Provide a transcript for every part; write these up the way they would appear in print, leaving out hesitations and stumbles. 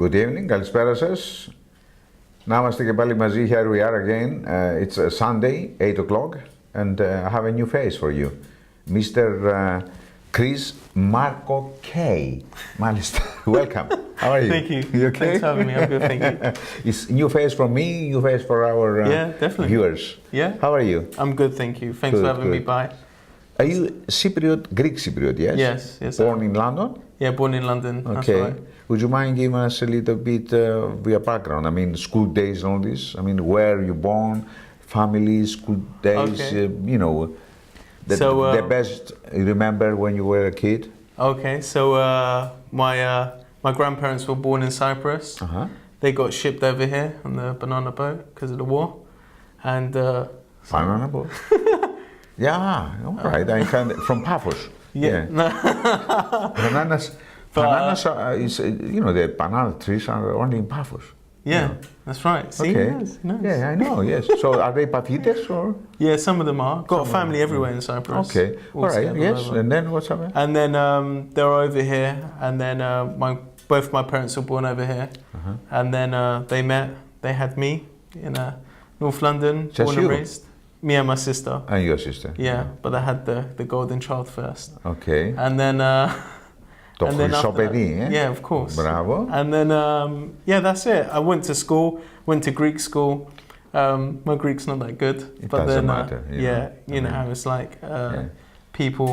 Good evening, καλησπέρα σας. Να είμαστε και πάλι μαζί. Here we are again. It's a Sunday, 8 o'clock, and I have a new face for you. Mr. Chris Marco K. Μάλιστα. Welcome. How are you? Thank you. You okay? Thanks for having me. I'm good, thank you. It's new face for me, new face for our definitely. viewers. Yeah. How are you? I'm good, thank you. Thanks for having me by. Are you Cypriot, Greek Cypriot, yes? Yes. Born in London? Yeah, born in London. Okay. That's right. Would you mind giving us a little bit of your background? I mean, school days and all this. I mean, where you born, family, school days, Okay. the best you remember when you were a kid? Okay, so my grandparents were born in Cyprus. Uh-huh. They got shipped over here on the banana boat because of the war. And Banana boat? Yeah, all right. From Paphos. yeah. No. Bananas is, the banana trees are only in Paphos. Yeah, that's right. See, Okay. he knows. Yeah, I know, yes. So are they Paphites or? Yeah, some of them are. Got a family everywhere in Cyprus. Okay, all right, yes. Over. And then what's happening? And then they're over here, and then both my parents were born over here, and then they met. They had me in North London, Just born you? and raised. Me and my sister. And your sister? Yeah, but I had the golden child first. Okay. And then. Το and then χρυσό after that- παιδί, Yeah, of course. Μπράβο. And then that's it. I went to school, went to Greek school. My Greek's not that good, It but doesn't then matter, you know how it's like. People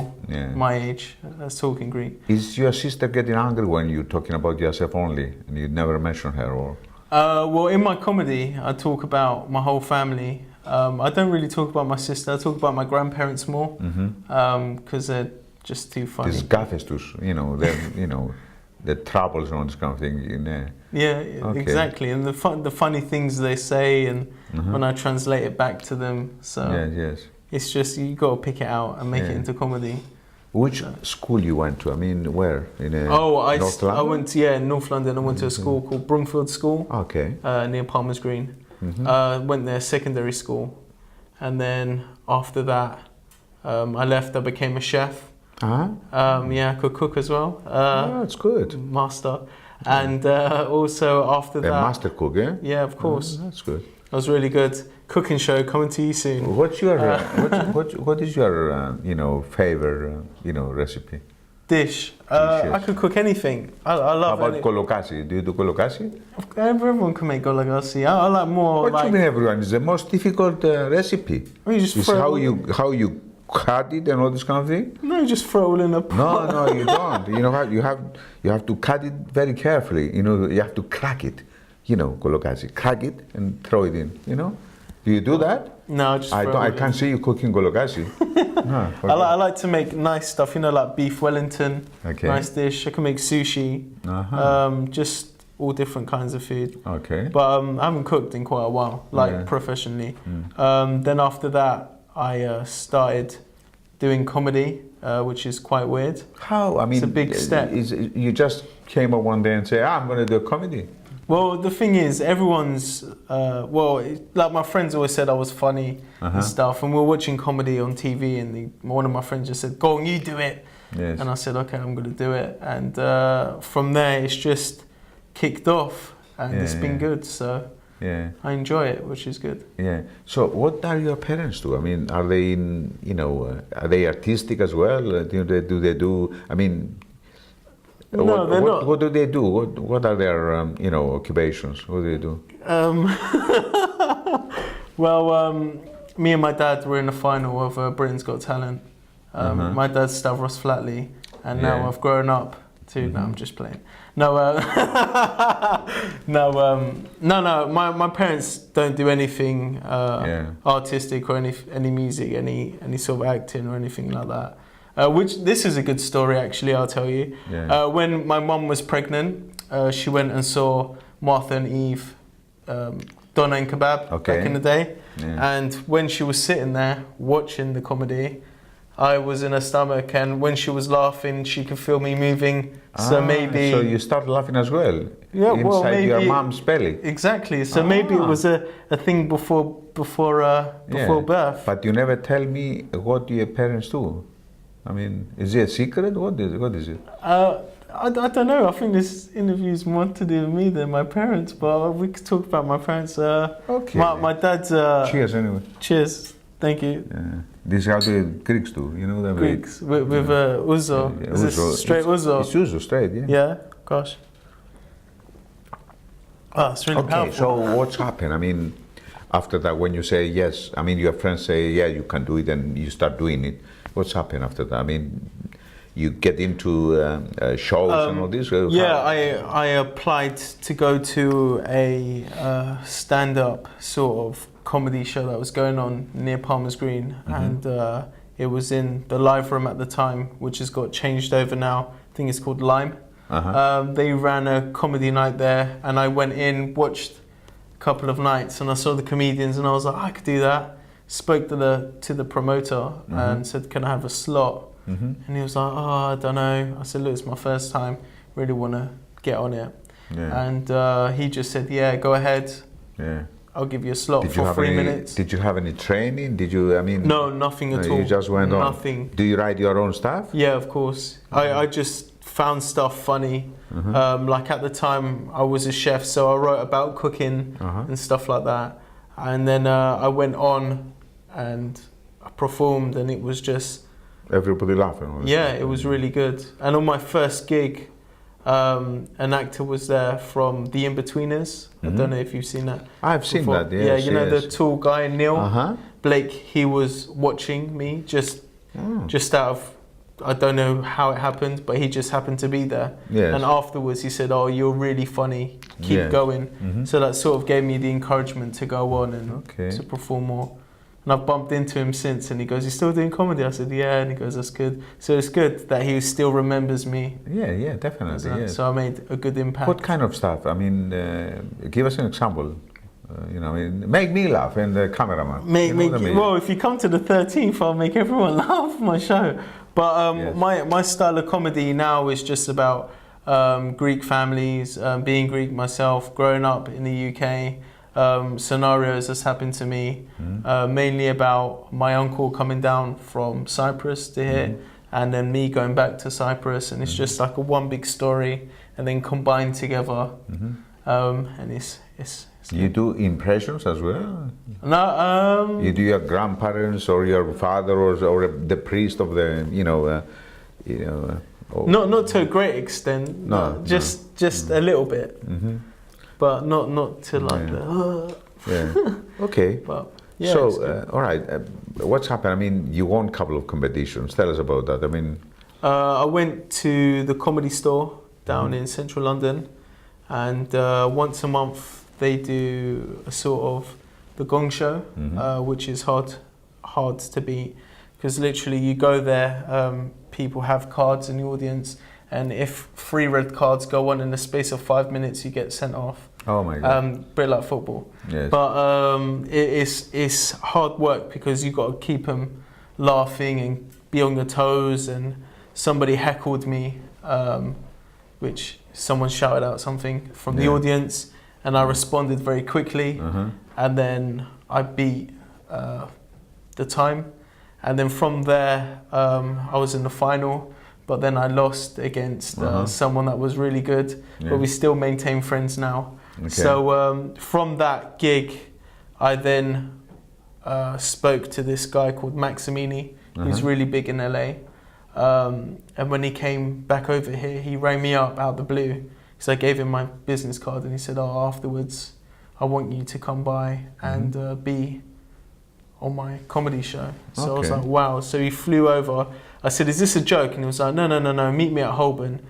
my age that's talking Greek. Is your sister getting angry when you're talking about yourself only and you never mention her or? Well, in my comedy, I talk about my whole family. I don't really talk about my sister. I talk about my grandparents more because they're just too funny. Τις γκάθες τους, the troubles and all this kind of thing. Yeah, Okay. exactly. And the funny things they say, and when I translate it back to them, so Yes. it's just you got to pick it out and make it into comedy. Which school you went to? I mean, where? In North London? I went in North London. I went to a school called Broomfield School. Okay. Near Palmer's Green. Went there secondary school, and then after that, I left. I became a chef. I could cook as well. That's good. Master, and also after A that, master cook, eh? yeah, of course, That's good. that was really good. Cooking show coming to you soon. What's your what is your favorite recipe? Dish. I could cook anything. I How love about it. kolokasi? Do you do kolokasi? Everyone can make golagasi. I like more What do you like. mean everyone? It's the most difficult recipe. You just It's throw how you cut it and all this kind of thing. No, you just throw it in a pot. No, you don't. You have to cut it very carefully. You have to crack it. Kolokasi. Crack it and throw it in. Do you do that? No, I just throw I it can't in. see you cooking kolokasi. No, okay. I like to make nice stuff, like beef Wellington, Okay. nice dish. I can make sushi, just all different kinds of food. Okay. But I haven't cooked in quite a while, professionally. Then after that, I started doing comedy, which is quite weird. How? I mean, It's a big step. You just came up one day and say, I'm going to do a comedy. Well, the thing is, everyone's, like my friends always said I was funny and stuff, and we were watching comedy on TV, and one of my friends just said, go on, you do it. Yes. And I said, okay, I'm going to do it. And from there, it's just kicked off, and it's been good, so I enjoy it, which is good. Yeah. So what are your parents do? I mean, are they are they artistic as well? Do they do, I mean, No, they're not. What do they do? What are their occupations? What do they do? Well, me and my dad were in the final of Britain's Got Talent. My dad's Stavros Flatley, and now I've grown up to. No, I'm just playing. No, no. My parents don't do anything artistic or any music, any sort of acting or anything like that. Which this is a good story actually. I'll tell you. When my mum was pregnant, she went and saw Martha and Eve, Donna and Kebab back in the day, and when she was sitting there watching the comedy, I was in her stomach, and when she was laughing, she could feel me moving. So maybe. So you start laughing as well. Yeah, inside well, maybe your mom's belly. Exactly. So maybe it was a thing before birth. But you never tell me what your parents do. I mean, is it a secret? What is it? I don't know. I think this interview's more to do with me than my parents, but we could talk about my parents. Okay. My dad's... cheers anyway. Cheers. Thank you. Yeah. This is how the Greeks do, you know that. Greeks with ouzo. Yeah, Is this straight ouzo? It's ouzo, straight, yeah. Yeah, gosh. Oh, it's really Okay, powerful. so what's happened? I mean, after that, when you say yes, I mean, your friends say, yeah, you can do it, and you start doing it. What's happened after that? I mean, you get into shows and all this? Yeah, I applied to go to a stand-up sort of comedy show that was going on near Palmer's Green, and it was in the Live Room at the time, which has got changed over now. I think it's called Lime. They ran a comedy night there, and I went in, watched a couple of nights, and I saw the comedians, and I was like, I could do that. Spoke to the promoter and said, can I have a slot? And he was like, oh, I don't know. I said, look, it's my first time. Really want to get on it. Yeah. And he just said, yeah, go ahead. Yeah. I'll give you a slot for 3 minutes. Did you have any training? Did you, I mean... No, nothing at all. You just went on? Nothing. Do you write your own stuff? Yeah, of course. I just found stuff funny. Like at the time, I was a chef, so I wrote about cooking and stuff like that. And then I went on and I performed, and it was just... Everybody laughing? Yeah, it was really good. And on my first gig, an actor was there from The In-Betweeners. I don't know if you've seen that. I've seen that, yes. Yeah, you know the tall guy, Neil Blake, he was watching me just out of... I don't know how it happened, but he just happened to be there. Yes. And afterwards he said, oh, you're really funny, keep going. So that sort of gave me the encouragement to go on and to perform more. And I've bumped into him since, and he goes, you're still doing comedy? I said, yeah, and he goes, that's good. So it's good that he still remembers me. Yeah, definitely. Yeah. So I made a good impact. What kind of stuff? I mean, give us an example. You know, I mean, make me laugh, and the cameraman. Well, if you come to the 13th, I'll make everyone laugh my show. But my style of comedy now is just about Greek families, being Greek myself, growing up in the UK, scenarios that's happened to me, mainly about my uncle coming down from Cyprus to here, and then me going back to Cyprus, and it's just like a one big story, and then combined together, and it's you do impressions as well? No. You do your grandparents or your father or the priest of the, Not to a great extent. No. Just a little bit. But not to like the... Yeah. Okay. But, yeah, so, all right. What's happened? I mean, you won a couple of competitions. Tell us about that. I mean... I went to the Comedy Store down in central London, and once a month they do a sort of the Gong Show, which is hard to beat, because literally you go there, people have cards in the audience, and if 3 red cards go on in the space of 5 minutes, you get sent off. Oh my God. Bit like football. Yes. But it's hard work, because you've got to keep them laughing and be on your toes. And somebody heckled me, which someone shouted out something from the audience, and I responded very quickly, and then I beat the time. And then from there, I was in the final, but then I lost against someone that was really good, but we still maintain friends now. Okay. So from that gig, I then spoke to this guy called Maximini, who's really big in LA. And when he came back over here, he rang me up out the blue, because I gave him my business card, and he said, oh, afterwards, I want you to come by and be on my comedy show. So I was like, wow. So he flew over. I said, is this a joke? And he was like, no, meet me at Holborn.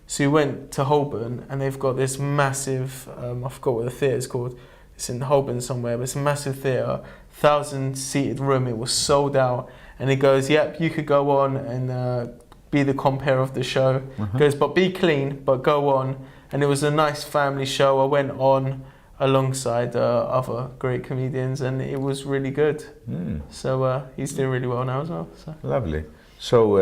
So he went to Holborn, and they've got this massive, I forgot what the theatre's called. It's in Holborn somewhere, but it's a massive theatre, 1,000-seated room. It was sold out. And he goes, yep, you could go on and be the compere of the show. He goes, but be clean, but go on. And it was a nice family show. I went on alongside other great comedians, and it was really good. So he's doing really well now as well. So. Lovely. So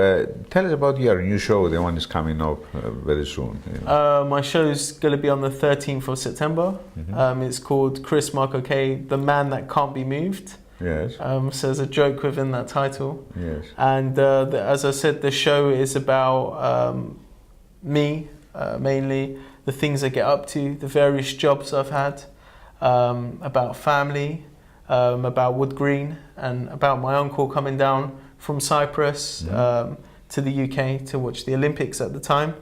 tell us about your new show, the one is coming up very soon. My show's going to be on the 13th of September. It's called Chris Marco K, The Man That Can't Be Moved. Yes. So there's a joke within that title. Yes. And as I said, the show is about me mainly, the things I get up to, the various jobs I've had, about family, about Wood Green, and about my uncle coming down from Cyprus to the UK to watch the Olympics at the time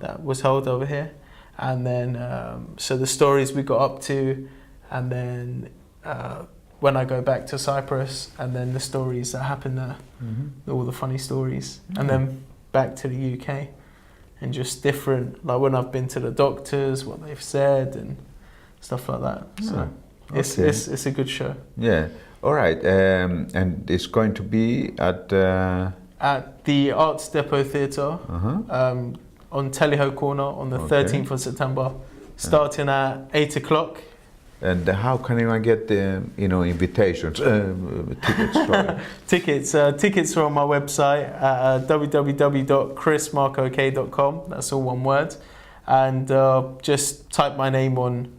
that was held over here. And then, so the stories we got up to, and then when I go back to Cyprus, and then the stories that happen there, all the funny stories, and then back to the UK, and just different, like when I've been to the doctors, what they've said, and stuff like that. So it's a good show. Yeah. All right. And it's going to be at the Arts Depot Theatre on Teleho Corner on the 13th of September, starting at 8 o'clock. And how can I get the invitations, tickets? Sorry. Tickets are on my website at www.chrismarkok.com. That's all one word, and just type my name on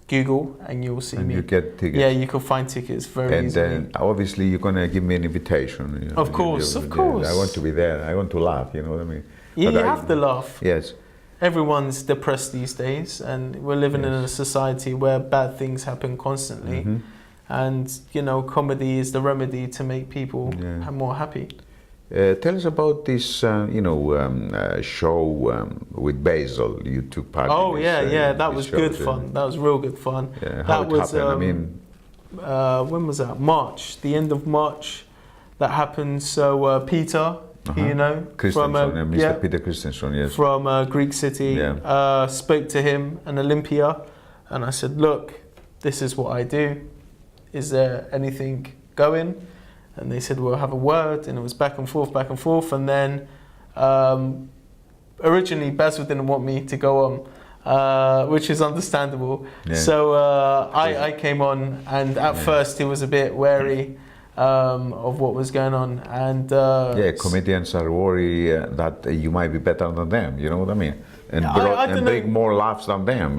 Google and you'll see me. You get tickets. Yeah, you can find tickets very easily. And then obviously you're gonna give me an invitation. Of course. I want to be there. I want to laugh. You know what I mean? Yeah, you have to laugh. Yes. Everyone's depressed these days, and we're living in a society where bad things happen constantly. And comedy is the remedy to make people more happy. Tell us about this, show with Basil. You took part. Oh in this, that was good fun. That was real good fun. Yeah, how that it was. happened? When was that? March, the end of March. That happened. So Peter, Christensen, Mr. Peter Christensen, yes, from Greek City. Spoke to him and Olympia, and I said, "Look, this is what I do. Is there anything going?" And they said, "We'll have a word," and it was back and forth, and then originally Basil didn't want me to go on, which is understandable. Yeah. So I came on, and at first he was a bit wary of what was going on, and comedians are worried that you might be better than them. You know what I mean? And bring more laughs than them.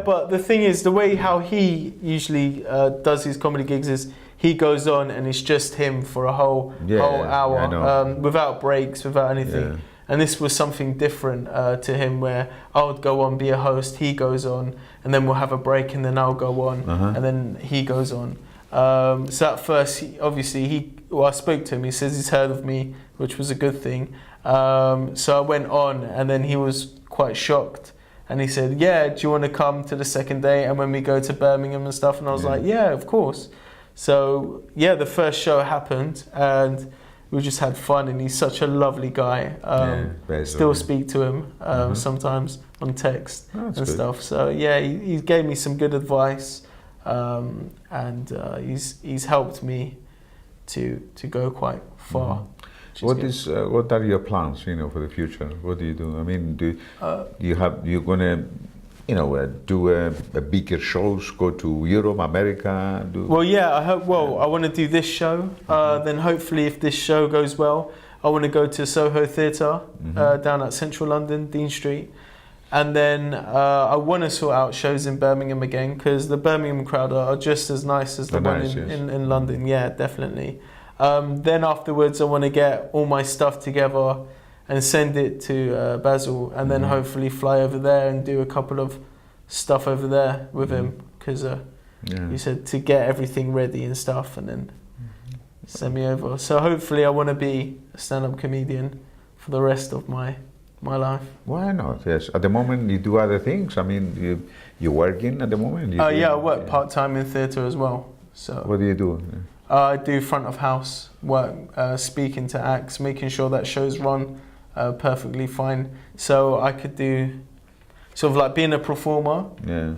But the thing is, the way how he usually does his comedy gigs is, he goes on and it's just him for a whole hour, without breaks, without anything. Yeah. And this was something different to him, where I would go on, be a host, he goes on, and then we'll have a break, and then I'll go on, and then he goes on. So at first, I spoke to him, he says he's heard of me, which was a good thing. So I went on, and then he was quite shocked. And he said, "Yeah, do you want to come to the second day? And when we go to Birmingham and stuff?" And I was like, "Yeah, of course." So the first show happened, and we just had fun. And he's such a lovely guy. Still speak to him sometimes on text stuff. So he gave me some good advice, and he's helped me to go quite far. What are your plans, for the future? What do you do? I mean, you're gonna, do a bigger shows, go to Europe, America? I hope. I want to do this show. Then hopefully, if this show goes well, I want to go to Soho Theatre down at Central London, Dean Street, and then I want to sort out shows in Birmingham again, because the Birmingham crowd are just as nice as the one in London. Yeah, definitely. Then afterwards, I want to get all my stuff together and send it to Basil, and then hopefully fly over there and do a couple of stuff over there with him, because he said to get everything ready and stuff, and then send me over. So hopefully I want to be a stand-up comedian for the rest of my life. Why not? Yes. At the moment you do other things. I mean, you're working at the moment? I work part-time in theatre as well. So what do you do? I do front of house work, speaking to acts, making sure that shows run perfectly fine. So I could do sort of like being a performer.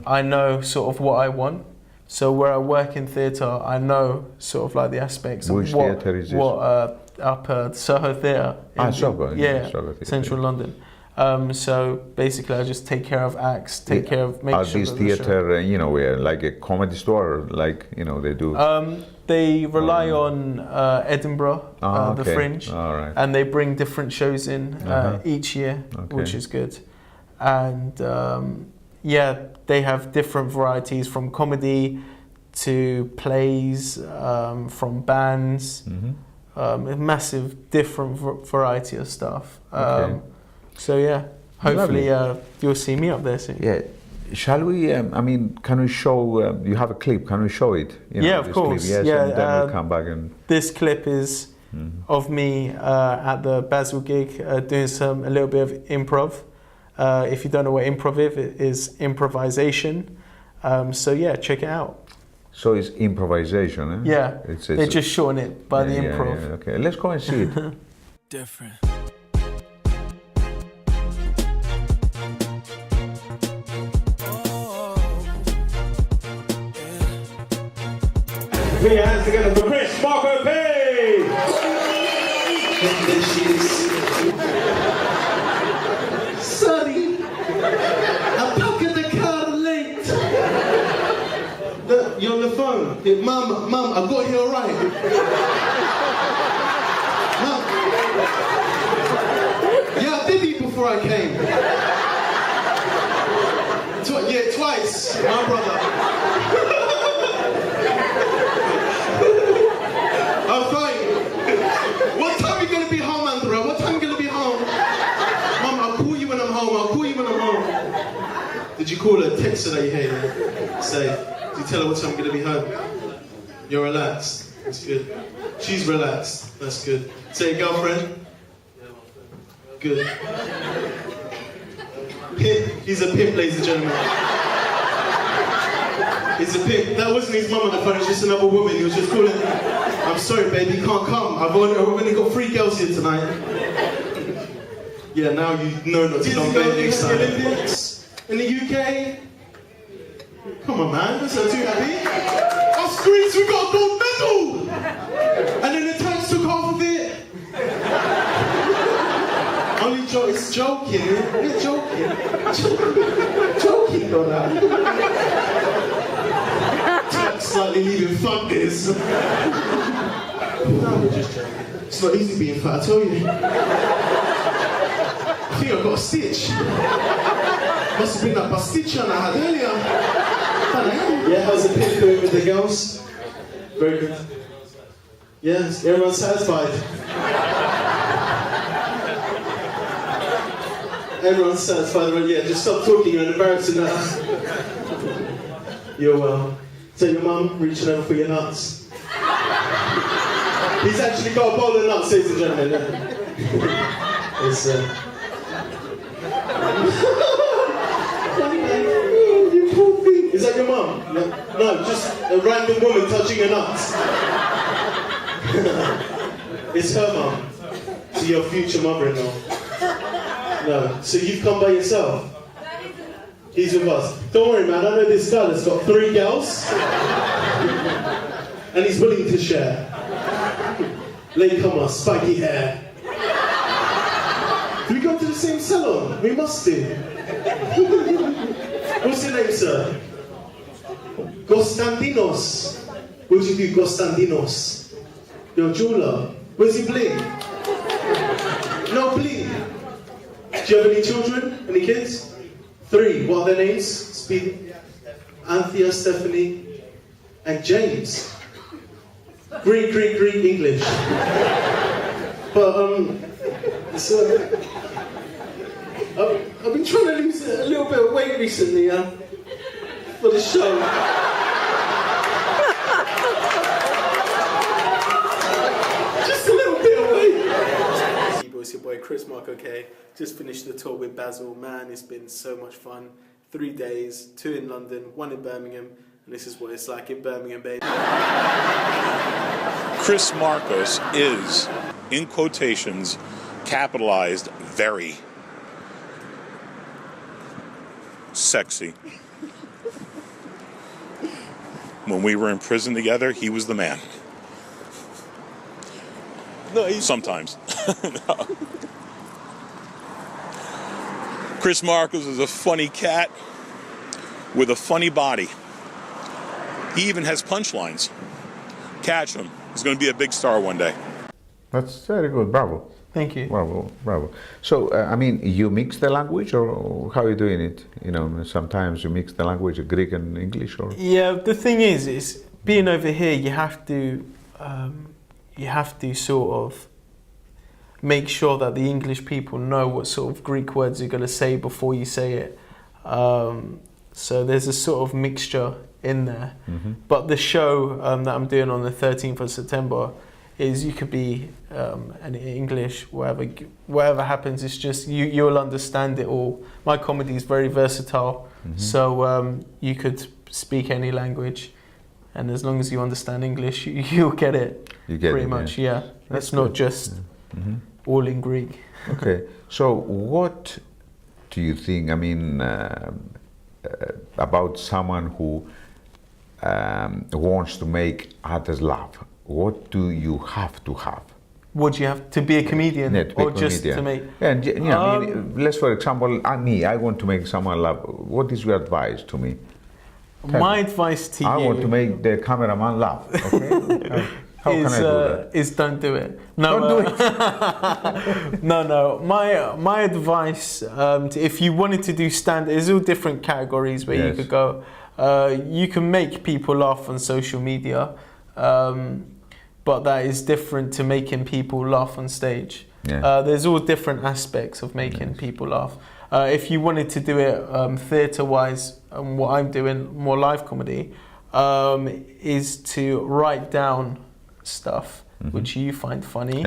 I know sort of what I want. So where I work in theatre, I know sort of like the aspects Which of what theatre is this? Up Soho Theatre. Soho. Soho Theatre, Central London. So basically, I just take care of acts, make sure that this theatre, where like a comedy store, like they do. They rely on Edinburgh, the Fringe, and they bring different shows in each year, which is good. And they have different varieties, from comedy to plays, from bands, a massive different variety of stuff. So hopefully you'll see me up there soon. Yeah. Shall we, I mean, can we show, you have a clip, can we show it? You know, yeah, of this course. Clip? Yes, yeah, and then we'll come back and... This clip is of me at the Basel gig doing a little bit of improv. If you don't know what improv is, it is improvisation. So yeah, check it out. So it's improvisation, eh? Yeah, they just shorten it by the improv. Yeah, okay, let's go and see it. Different. Put your hands together for Chris Marco Pay! Sonny, I'm packing the car late. Look, you're on the phone. Yeah, Mum, I got here alright. Mum. Yeah, I did eat before I came. Twice, my brother. I'm fine. What time are you going to be home, Andrea? What time are you going to be home? Mum, I'll call you when I'm home. Did you call her? Text her that you hate her? Say, did you tell her what time I'm going to be home? You're relaxed. That's good. She's relaxed. That's good. Say, girlfriend? Good. Pimp. He's a pimp, ladies and gentlemen. He's a pimp. That wasn't his mum on the phone, it was just another woman. He was just calling, I'm sorry, baby, you can't come. I've only got 3 girls here tonight. Yeah, now you know not to come back next time. Olympics in the UK? Come on, man, that's not too happy. Us Greeks, we got a gold medal! And then the tanks took half of it. Only it's joking, we're joking. Joking on that. Slightly leaving funders. No, we're just joking. It's not easy being fat, I tell you. I think I got a stitch. Must have been that pasticha I had earlier. Yeah, how's the pimp doing with the girls? Very good. Yes, everyone's satisfied. Everyone's satisfied. Yeah, just stop talking, you're embarrassing us. You're well. Tell your mum, reaching over for your nuts. He's actually got a bowl of nuts, ladies and gentlemen. It's, you poor thing. Is that your mum? No, just a random woman touching your nuts. It's her mum. So your future mother-in-law. No, so you've come by yourself? He's with us. Don't worry, man, I know this guy that's got 3 girls. And he's willing to share. Latecomer, spiky hair. Do we go to the same salon? We must do. What's your name, sir? Gostandinos. What do you do, Gostandinos? You're a jeweler. Where's he bling? No bling. Do you have any children? Any kids? 3. What are their names? Speed. Anthea, Stephanie, and James. Greek, English. But, so, I've been trying to lose a little bit of weight recently, for the show. Just a little bit of weight. It's your boy Chris Mark, okay? Just finished the tour with Basel. Man, it's been so much fun. 3 days, 2 in London, 1 in Birmingham, and this is what it's like in Birmingham, baby. Chris Marcos is, in quotations, capitalized, very sexy. When we were in prison together, he was the man. No, sometimes. No. Chris Marcos is a funny cat with a funny body. He even has punchlines. Catch him. He's going to be a big star one day. That's very good. Bravo. Thank you. Bravo. So, I mean, you mix the language, or how are you doing it? You know, sometimes you mix the language, Greek and English, or? Yeah, the thing is being over here, you have to sort of make sure that the English people know what sort of Greek words you're going to say before you say it. So there's a sort of mixture in there. But the show that I'm doing on the 13th of September is you could be English, whatever happens, it's just you'll understand it all. My comedy is very versatile, so you could speak any language, and as long as you understand English, you'll get it. You get pretty it, much, yeah. It's not just all in Greek. Okay, so what do you think, I mean, about someone who wants to make others laugh? What do you have to have? What do you have to be a comedian, Yeah, to be or a just comedian. to make? And you know, I mean, let's, for example, I want to make someone laugh. What is your advice to me? My advice to I you want to make the cameraman laugh. Okay. How can I do that? Is don't do it. No, Don't do it. no. My advice, if you wanted to do stand, there's all different categories where you could go. You can make people laugh on social media, but that is different to making people laugh on stage. Yeah. There's all different aspects of making people laugh. If you wanted to do it theatre-wise, what I'm doing, more live comedy, is to write down stuff which you find funny,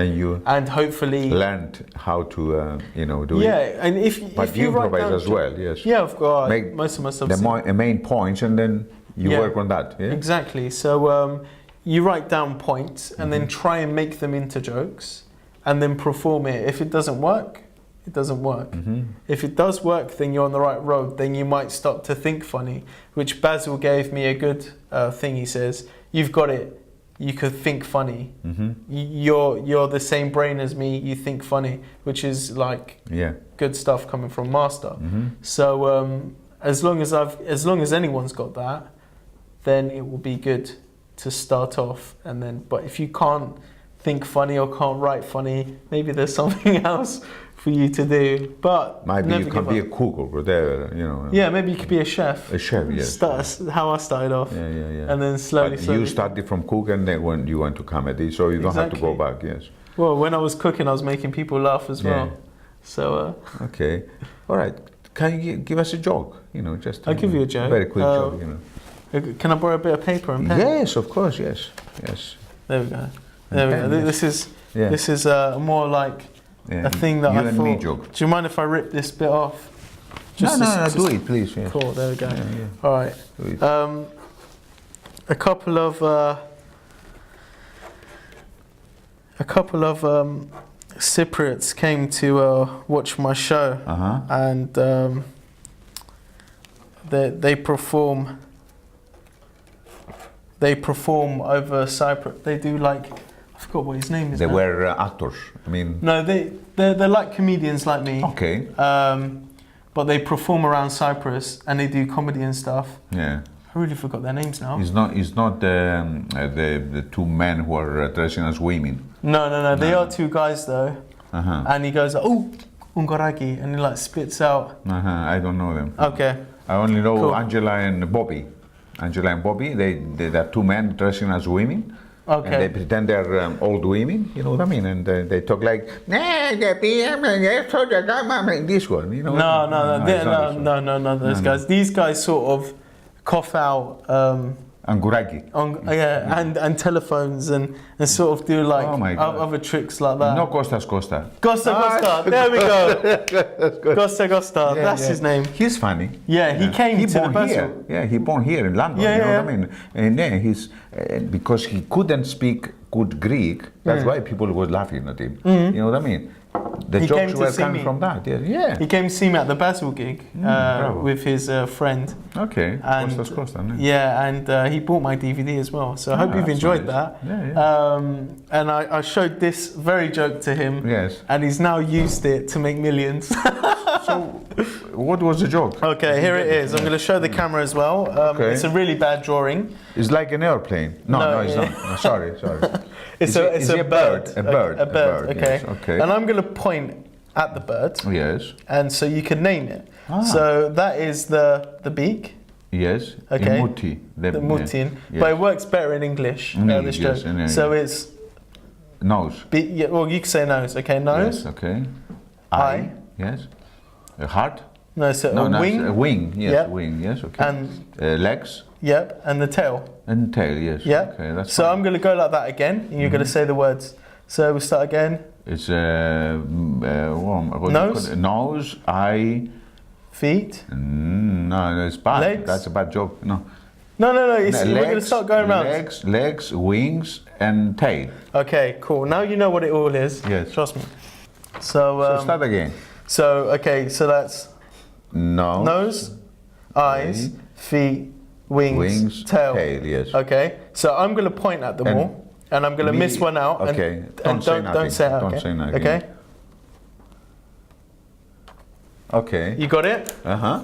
and hopefully learned how to do it. Yeah, and if you you write improvise down as well, yes. Yeah, of course. Make Most of my stuff. the main points, and then you work on that. Yeah? Exactly. So you write down points, and then try and make them into jokes, and then perform it. If it doesn't work, it doesn't work. If it does work, then you're on the right road. Then you might start to think funny. Which Basil gave me a good thing. He says, "You've got it. You could think funny. You're the same brain as me. You think funny," which is like good stuff coming from Master. So as long as anyone's got that, then it will be good to start off. And then, but if you can't think funny or can't write funny, maybe there's something else for you to do. But maybe you can be a cook or whatever, Yeah, maybe you could be a chef. A chef, yes. That's how I started off. Yeah. And then slowly. You started from cook, and then when you went to comedy, so you don't have to go back. Yes. Well, when I was cooking, I was making people laugh as well. So. Okay. All right. Can you give us a joke? Just. I'll give you a joke. Very quick joke. Can I borrow a bit of paper and pen? Yes, of course. Yes. There we go. This is more like a thing that you I and thought. me joke. Do you mind if I rip this bit off? No, do it, please. Yes. Cool. There we go. Yeah. All right. A couple of Cypriots came to watch my show, and they perform. They perform over Cyprus. They do like, I forgot what his name is. They now. were actors. I mean. No, they're like comedians like me. Okay. But they perform around Cyprus and they do comedy and stuff. Yeah. I really forgot their names now. It's not the two men who are dressing as women. No. They are two guys though. And he goes, "Oh, Ungaragi," and he like spits out. I don't know them. Okay. I only know Angela and Bobby. Angela and Bobby, they're two men dressing as women. Okay. And they pretend they're old women, you know what I mean? And they talk like, this one, you know. No, those guys. These guys sort of cough out. Anguragi. And telephones and sort of do like other tricks like that. No Kostas Costa. Costa. There we go. Costa. That's his name. He's funny. Yeah, he came to the Basil. Here. Yeah, he born here in London. You know what I mean? And then he's because he couldn't speak good Greek. That's why people were laughing at him. You know what I mean? The jokes were coming from that. Yeah. He came to see me at the Basil gig with his friend. Okay. And Kostas Costa. And he bought my DVD as well. So I hope you've enjoyed that. Yeah. And I showed this very joke to him. Yes. And he's now used it to make millions. So, what was the joke? Okay, here it is. I'm going to show the camera as well. It's a really bad drawing. It's like an airplane. No, it's not. No, sorry. It's a bird. A bird. Okay. Yes. Okay. And I'm going to point at the bird. Yes. And so you can name it. So that is the beak. Yes. Okay. Muti. The mutin. Yes. But it works better in English. This joke. So it's Nose. Yeah, well, you can say nose. Okay, nose. Yes, okay. Eye. Yes. A heart. No, so No, a no, wing. a wing. Yes, Yep. wing. Yes, okay. And legs yep, and the tail. and tail. Yes. Yep. Okay, that's so fine. I'm going to go like that again, and you're going to say the words. So we'll start again. It's Nose? Nose, eye. Feet. No, it's bad. Legs? That's a bad joke. No. No. We're going to start going around. Legs, wings, and tail. Okay, cool. Now you know what it all is. Yes. Trust me. So Start again. So okay, so that's nose, eyes, feet, wings, tail. Yes. Okay. So I'm going to point at them And all, and I'm going to miss one out. Okay. And don't say it out. Don't okay? say nothing. Okay. Okay. You got it? Uh-huh.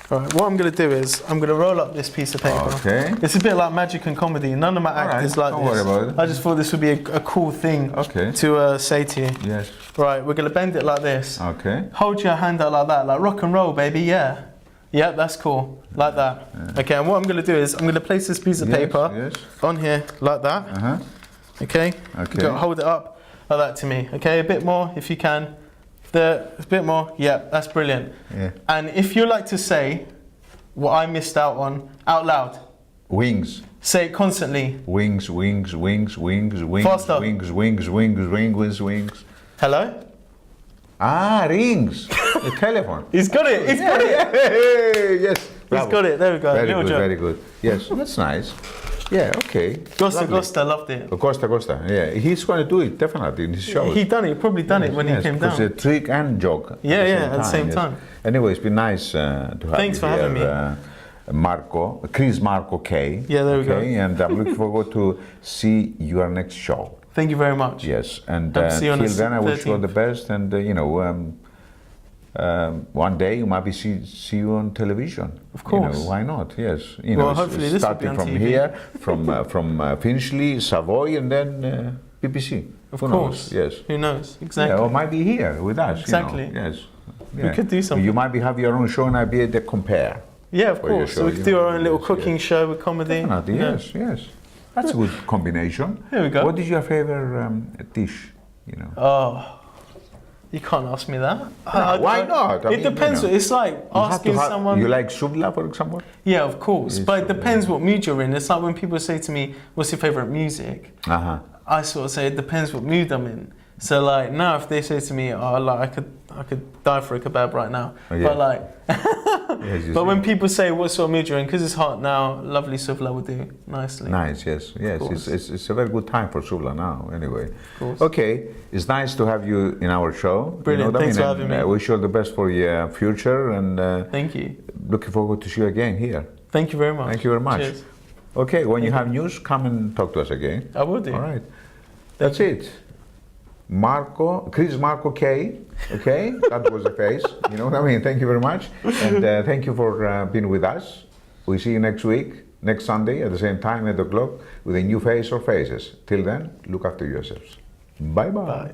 Right, what I'm going to do is I'm going to roll up this piece of paper. Okay. It's a bit like magic and comedy. None of my act Alright, is like don't this. worry about it. I just thought this would be a cool thing to say to you. Yes. Right, we're going to bend it like this. Okay. Hold your hand out like that, like rock and roll, baby, yeah. Yeah, that's cool, like that. Yeah. Okay, and what I'm going to do is I'm going to place this piece of paper on here like that. Uh-huh. Okay? Okay. You got to hold it up like that to me. Okay, a bit more if you can. A bit more. Yeah, that's brilliant. Yeah. And if you like to say what I missed out on out loud, Wings. say it constantly. Wings, wings, wings, wings, wings, Faster. wings, wings, wings, wings, wings. Hello? Ah, rings. The telephone. He's got it. He's got it. Hey, yes. He's got it. There we go. Very Little good, joke. very good. Yes, that's nice. Yeah, okay. Costa loved it. Costa. Yeah, he's going to do it definitely in his shows. He done it. Probably done it when he came down. It's a trick and joke. Yeah, at the same time. Anyway, it's been nice to have Thanks you for here, having me. Chris Marco K. Yeah, there we go. And I'm looking forward to see your next show. Thank you very much. Yes, and Hope to see you on till the then I wish you all 13th. the best. And one day you might see you on television. Of course. Why not? Yes. Well, hopefully this will be starting on from TV. here, from Finchley, Savoy, and then BBC. Of Who course. knows? Yes. Who knows? Exactly. Yeah, or might be here with us. Exactly. Yes. We could do something. You might have your own show, and I'd be at the compare. Yeah, of for your course. So show, we could you do know, our own little yes, cooking yes. show with comedy. Definitely, Yeah. yes. That's a good combination. Here we go. What is your favorite dish? Oh, you can't ask me that. Why not? I It mean, depends. It's like You have to asking have- someone. You like souvla, for example? Yeah, of course. Yes, But it depends what mood you're in. It's like when people say to me, "What's your favorite music?" Uh-huh. I sort of say it depends what mood I'm in. So like now, if they say to me, "Oh, like I could die for a kebab right now," Oh, yeah. but like, Yes, but when people say what sort of mood you're in, because it's hot now, lovely souvla will do nicely. Nice, yes. course. It's a very good time for souvla now. Anyway, course. okay. It's nice to have you in our show. Brilliant. what I Thanks mean? for having And, me. wish you all the best for your future, and Thank you. looking forward to see you again here. Thank you very much. Thank you very much. Cheers. Okay, when you have news, come and talk to us again. I will do. All right. That's it. Chris Marco K. Okay, that was the face. You know what I mean? Thank you very much. And thank you for being with us. We see you next week, next Sunday at the same time, 8 o'clock, with a new face or faces. Till then, look after yourselves. Bye-bye. Bye.